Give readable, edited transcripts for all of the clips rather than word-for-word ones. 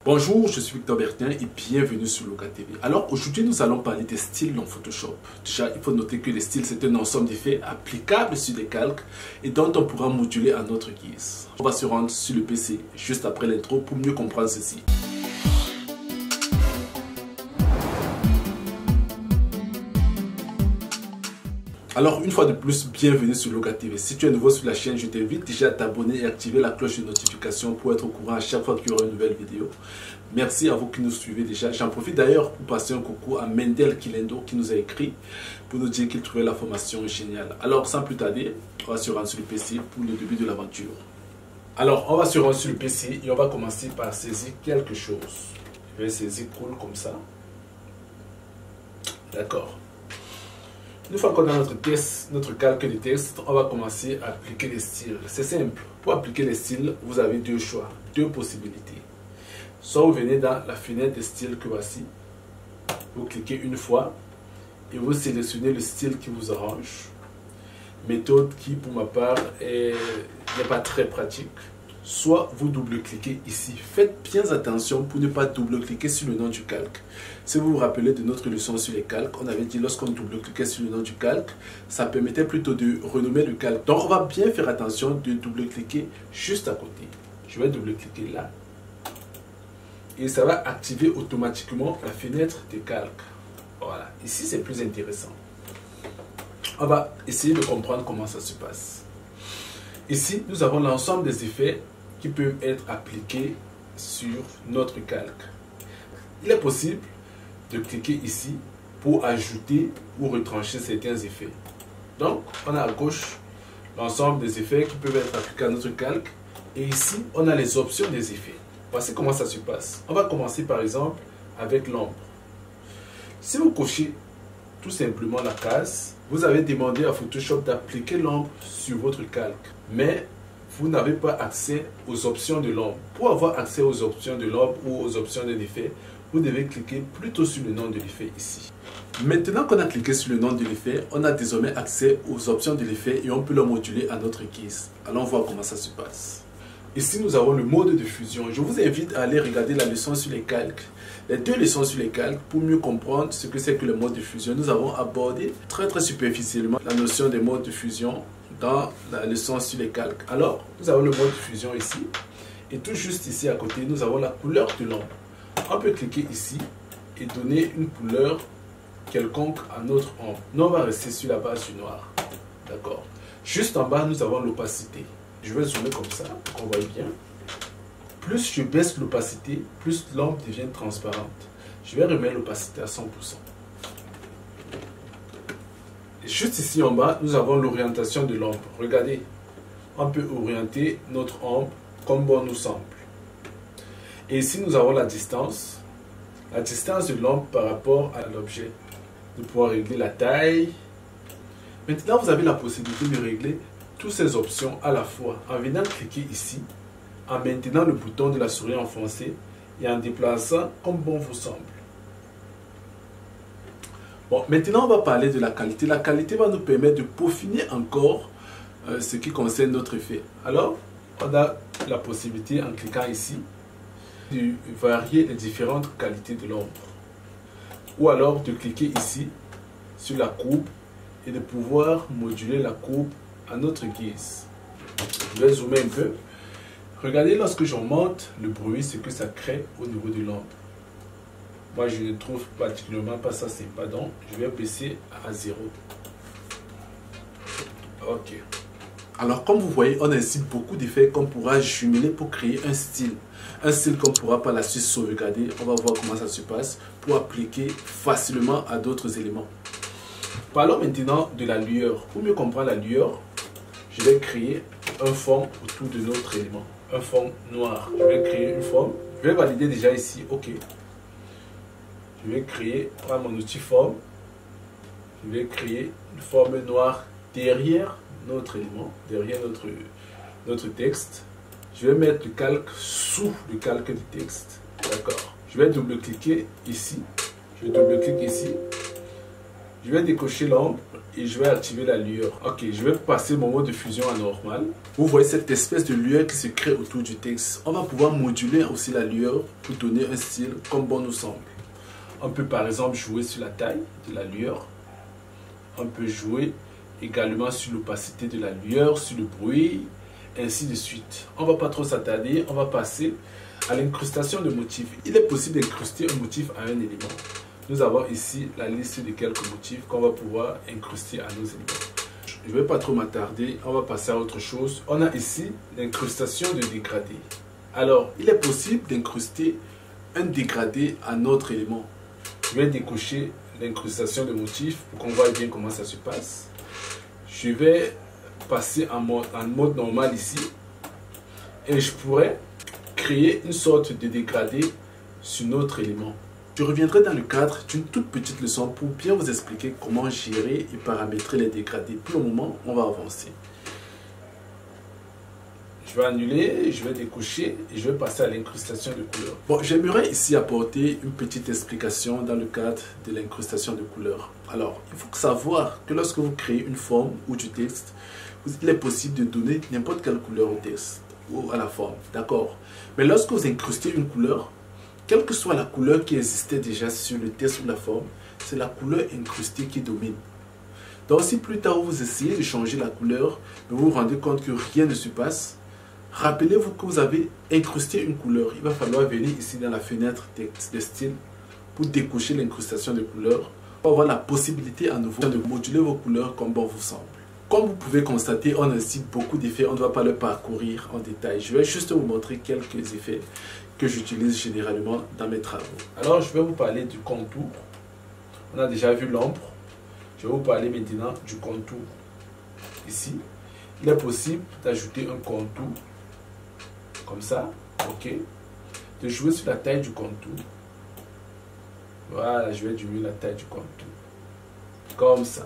Bonjour, je suis Victor Bertin et bienvenue sur Loga TV. Alors aujourd'hui nous allons parler des styles dans Photoshop. Déjà il faut noter que les styles c'est un ensemble d'effets applicables sur des calques et dont on pourra moduler à notre guise. On va se rendre sur le PC juste après l'intro pour mieux comprendre ceci. Alors une fois de plus, bienvenue sur Loga TV. Si tu es nouveau sur la chaîne, je t'invite déjà à t'abonner et activer la cloche de notification pour être au courant à chaque fois qu'il y aura une nouvelle vidéo. Merci à vous qui nous suivez déjà. J'en profite d'ailleurs pour passer un coucou à Mendel Kilendo qui nous a écrit pour nous dire qu'il trouvait la formation géniale. Alors sans plus tarder, on va se rendre sur le PC pour le début de l'aventure. Alors on va se rendre sur le PC et on va commencer par saisir quelque chose. Je vais saisir cool comme ça. D'accord. Une fois qu'on a notre calque de texte, on va commencer à appliquer les styles. C'est simple. Pour appliquer les styles, vous avez deux choix, deux possibilités. Soit vous venez dans la fenêtre de style que voici, vous cliquez une fois et vous sélectionnez le style qui vous arrange. Méthode qui, pour ma part, n'est pas très pratique. Soit vous double-cliquez ici. Faites bien attention pour ne pas double-cliquer sur le nom du calque. Si vous vous rappelez de notre leçon sur les calques, on avait dit lorsqu'on double-cliquait sur le nom du calque, ça permettait plutôt de renommer le calque. Donc on va bien faire attention de double-cliquer juste à côté. Je vais double-cliquer là. Et ça va activer automatiquement la fenêtre de calque. Voilà, ici c'est plus intéressant. On va essayer de comprendre comment ça se passe. Ici, nous avons l'ensemble des effets qui peuvent être appliqués sur notre calque. Il est possible de cliquer ici pour ajouter ou retrancher certains effets. Donc, on a à gauche l'ensemble des effets qui peuvent être appliqués à notre calque. Et ici, on a les options des effets. Voici comment ça se passe. On va commencer par exemple avec l'ombre. Si vous cochez tout simplement la case, vous avez demandé à Photoshop d'appliquer l'ombre sur votre calque. Mais vous n'avez pas accès aux options de l'ombre. Pour avoir accès aux options de l'ombre ou aux options de l'effet, vous devez cliquer plutôt sur le nom de l'effet ici. Maintenant qu'on a cliqué sur le nom de l'effet, on a désormais accès aux options de l'effet et on peut le moduler à notre guise. Allons voir comment ça se passe. Ici, nous avons le mode de fusion. Je vous invite à aller regarder la leçon sur les calques. Les deux leçons sur les calques pour mieux comprendre ce que c'est que le mode de fusion. Nous avons abordé très superficiellement la notion des modes de fusion dans la leçon sur les calques. Alors, nous avons le mode de fusion ici. Et tout juste ici à côté, nous avons la couleur de l'ombre. On peut cliquer ici et donner une couleur quelconque à notre ombre. Nous, on va rester sur la base du noir. D'accord. Juste en bas, nous avons l'opacité. Je vais zoomer comme ça pour qu'on voit bien. Plus je baisse l'opacité, plus l'ombre devient transparente. Je vais remettre l'opacité à 100%. Et juste ici en bas, nous avons l'orientation de l'ombre. Regardez, on peut orienter notre ombre comme bon nous semble. Et ici, nous avons la distance de l'ombre par rapport à l'objet. Nous pouvons régler la taille. Maintenant, vous avez la possibilité de régler toutes ces options à la fois en venant cliquer ici, en maintenant le bouton de la souris enfoncé et en déplaçant comme bon vous semble. Bon, maintenant on va parler de la qualité. La qualité va nous permettre de peaufiner encore ce qui concerne notre effet. Alors, on a la possibilité en cliquant ici de varier les différentes qualités de l'ombre. Ou alors de cliquer ici sur la courbe et de pouvoir moduler la courbe à notre guise. Je vais zoomer un peu. Regardez lorsque j'augmente le bruit, ce que ça crée au niveau de l'ombre. Moi je ne trouve particulièrement pas ça sympa, donc je vais baisser à 0. Ok. Alors comme vous voyez, on a ici beaucoup d'effets qu'on pourra jumeler pour créer un style. Un style qu'on pourra par la suite sauvegarder. On va voir comment ça se passe pour appliquer facilement à d'autres éléments. Parlons maintenant de la lueur. Pour mieux comprendre la lueur, je vais créer un fond autour de notre élément. Un fond noir. Je vais créer une forme. Je vais valider déjà ici. OK. Je vais créer, prendre mon outil forme. Je vais créer une forme noire derrière notre élément, derrière notre texte. Je vais mettre le calque sous le calque du texte. D'accord. Je vais double-cliquer ici. Je double-clique ici. Je vais décocher l'ombre et je vais activer la lueur. Ok, je vais passer mon mode de fusion à normal. Vous voyez cette espèce de lueur qui se crée autour du texte. On va pouvoir moduler aussi la lueur pour donner un style comme bon nous semble. On peut par exemple jouer sur la taille de la lueur. On peut jouer également sur l'opacité de la lueur, sur le bruit, ainsi de suite. On ne va pas trop s'attarder, on va passer à l'incrustation de motifs. Il est possible d'incruster un motif à un élément. Nous avons ici la liste de quelques motifs qu'on va pouvoir incruster à nos éléments. Je ne vais pas trop m'attarder, on va passer à autre chose. On a ici l'incrustation de dégradé. Alors, il est possible d'incruster un dégradé à notre élément. Je vais décocher l'incrustation de motifs pour qu'on voit bien comment ça se passe. Je vais passer en mode normal ici. Et je pourrais créer une sorte de dégradé sur notre élément. Je reviendrai dans le cadre d'une toute petite leçon pour bien vous expliquer comment gérer et paramétrer les dégradés. Pour le moment, on va avancer. Je vais annuler, je vais décocher et je vais passer à l'incrustation de couleurs. Bon, j'aimerais ici apporter une petite explication dans le cadre de l'incrustation de couleurs. Alors, il faut savoir que lorsque vous créez une forme ou du texte, il est possible de donner n'importe quelle couleur au texte ou à la forme, d'accord? Mais lorsque vous incrustez une couleur, quelle que soit la couleur qui existait déjà sur le texte ou la forme, c'est la couleur incrustée qui domine. Donc si plus tard vous essayez de changer la couleur, mais vous vous rendez compte que rien ne se passe, rappelez-vous que vous avez incrusté une couleur. Il va falloir venir ici dans la fenêtre de style pour décocher l'incrustation de couleurs, pour avoir la possibilité à nouveau de moduler vos couleurs comme bon vous semble. Comme vous pouvez constater, on a ici beaucoup d'effets, on ne va pas le parcourir en détail. Je vais juste vous montrer quelques effets que j'utilise généralement dans mes travaux. Alors, je vais vous parler du contour. On a déjà vu l'ombre. Je vais vous parler maintenant du contour. Ici, il est possible d'ajouter un contour, comme ça, ok. De jouer sur la taille du contour. Voilà, je vais diminuer la taille du contour. Comme ça.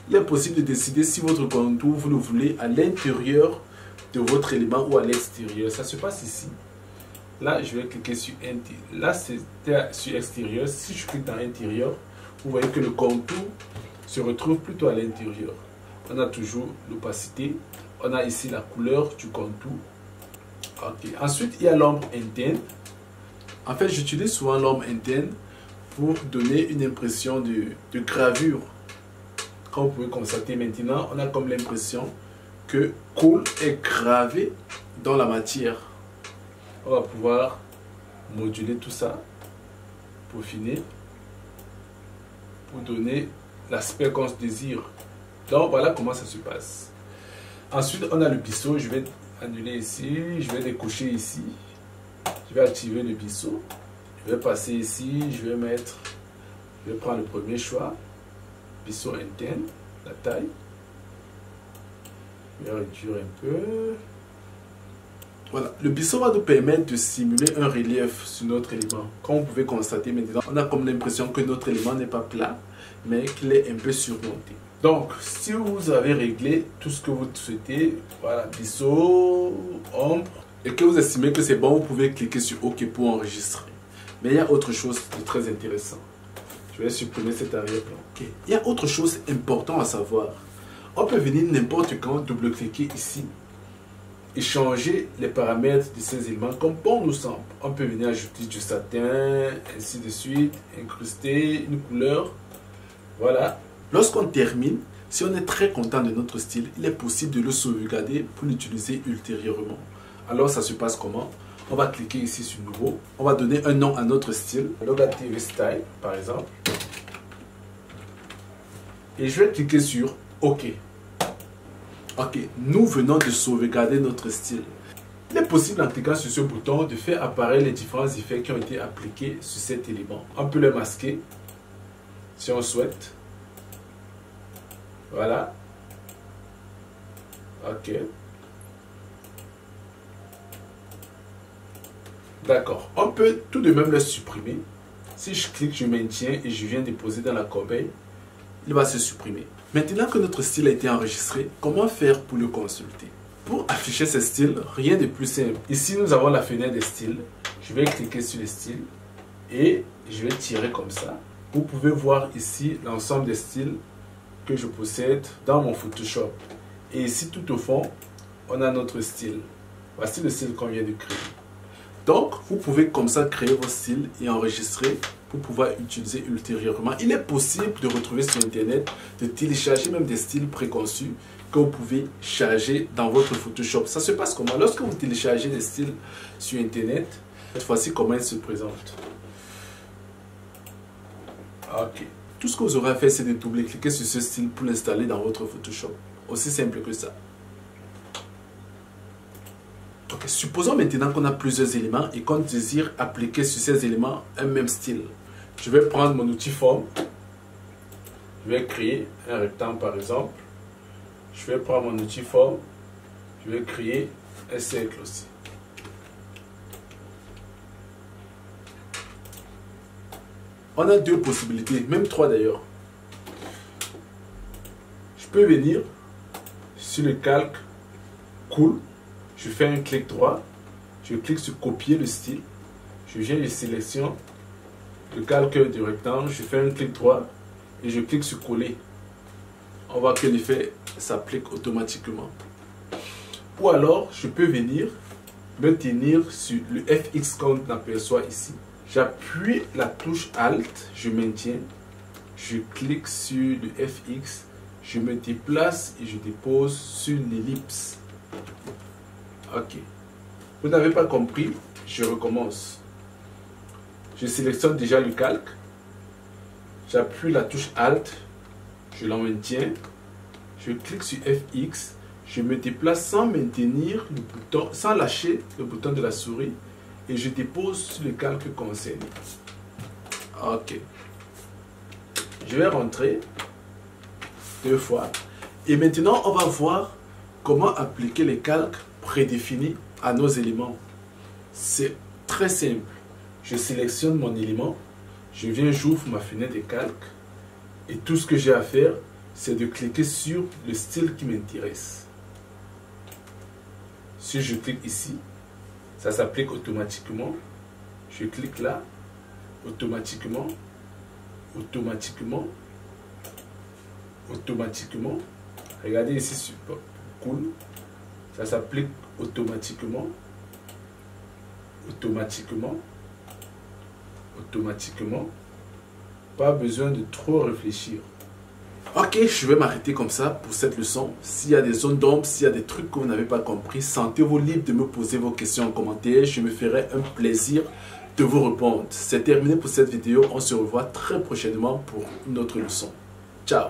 Il est possible de décider si votre contour, vous le voulez à l'intérieur de votre élément ou à l'extérieur. Ça se passe ici. Là, je vais cliquer sur intérieur. Là, c'était sur extérieur. Si je clique dans intérieur, vous voyez que le contour se retrouve plutôt à l'intérieur. On a toujours l'opacité. On a ici la couleur du contour. Ok. Ensuite, il y a l'ombre interne. En fait, j'utilise souvent l'ombre interne pour donner une impression de gravure. Comme vous pouvez constater maintenant, on a comme l'impression que cool est gravé dans la matière. On va pouvoir moduler tout ça pour finir, pour donner l'aspect qu'on se désire. Donc voilà comment ça se passe. Ensuite, on a le biseau. Je vais annuler ici, je vais décocher ici. Je vais activer le biseau. Je vais passer ici, je vais prendre le premier choix. Biseau interne, la taille. Je vais réduire un peu. Voilà, le biseau va nous permettre de simuler un relief sur notre élément. Comme vous pouvez constater maintenant, on a comme l'impression que notre élément n'est pas plat, mais qu'il est un peu surmonté. Donc, si vous avez réglé tout ce que vous souhaitez, voilà, biseau, ombre, et que vous estimez que c'est bon, vous pouvez cliquer sur OK pour enregistrer. Mais il y a autre chose de très intéressant. Je vais supprimer cet arrière-plan. Okay. Il y a autre chose importante à savoir. On peut venir n'importe quand double-cliquer ici et changer les paramètres de ces éléments comme bon nous semble. On peut venir ajouter du satin, ainsi de suite, incruster une couleur. Voilà. Lorsqu'on termine, si on est très content de notre style, il est possible de le sauvegarder pour l'utiliser ultérieurement. Alors ça se passe comment? On va cliquer ici sur nouveau. On va donner un nom à notre style. Loga TV Style, par exemple. Et je vais cliquer sur OK. Ok, nous venons de sauvegarder notre style. Il est possible en cliquant sur ce bouton de faire apparaître les différents effets qui ont été appliqués sur cet élément. On peut les masquer si on souhaite. Voilà. Ok. D'accord. On peut tout de même le supprimer. Si je clique, je maintiens et je viens déposer dans la corbeille, il va se supprimer. Maintenant que notre style a été enregistré, comment faire pour le consulter? Pour afficher ce style, rien de plus simple. Ici, nous avons la fenêtre des styles. Je vais cliquer sur les styles et je vais tirer comme ça. vous pouvez voir ici l'ensemble des styles que je possède dans mon Photoshop. Et ici tout au fond, on a notre style. Voici le style qu'on vient de créer. Donc, vous pouvez comme ça créer vos styles et enregistrer pour pouvoir utiliser ultérieurement. Il est possible de retrouver sur Internet, de télécharger même des styles préconçus que vous pouvez charger dans votre Photoshop. Ça se passe comment? Lorsque vous téléchargez des styles sur Internet, cette fois-ci, comment ils se présentent. Ok. Tout ce que vous aurez à faire, c'est de double-cliquer sur ce style pour l'installer dans votre Photoshop. Aussi simple que ça. Okay. Supposons maintenant qu'on a plusieurs éléments et qu'on désire appliquer sur ces éléments un même style. Je vais prendre mon outil forme. Je vais créer un rectangle par exemple. Je vais prendre mon outil forme. Je vais créer un cercle aussi. On a deux possibilités, même trois d'ailleurs. Je peux venir sur le calque cool. Je fais un clic droit, je clique sur copier le style, je viens, je sélectionne le calque du rectangle, je fais un clic droit et je clique sur coller. On voit que l'effet s'applique automatiquement. Ou alors, je peux venir me tenir sur le FX qu'on aperçoit ici. J'appuie la touche Alt, je maintiens, je clique sur le FX, je me déplace et je dépose sur l'ellipse. Ok. Vous n'avez pas compris, je recommence. Je sélectionne déjà le calque. J'appuie la touche Alt. Je l'en maintiens. Je clique sur FX. Je me déplace sans maintenir le bouton, sans lâcher le bouton de la souris. Et je dépose sur le calque concerné. Ok. Je vais rentrer 2 fois. Et maintenant, on va voir comment appliquer les calques prédéfinis à nos éléments. C'est très simple. Je sélectionne mon élément, je viens, j'ouvre ma fenêtre de calque et tout ce que j'ai à faire, c'est de cliquer sur le style qui m'intéresse. Si je clique ici, ça s'applique automatiquement. Je clique là, automatiquement. Regardez ici sur cool. Ça s'applique automatiquement. Pas besoin de trop réfléchir. Ok, je vais m'arrêter comme ça pour cette leçon. S'il y a des zones d'ombre, s'il y a des trucs que vous n'avez pas compris, sentez-vous libre de me poser vos questions en commentaire. Je me ferai un plaisir de vous répondre. C'est terminé pour cette vidéo. On se revoit très prochainement pour une autre leçon. Ciao!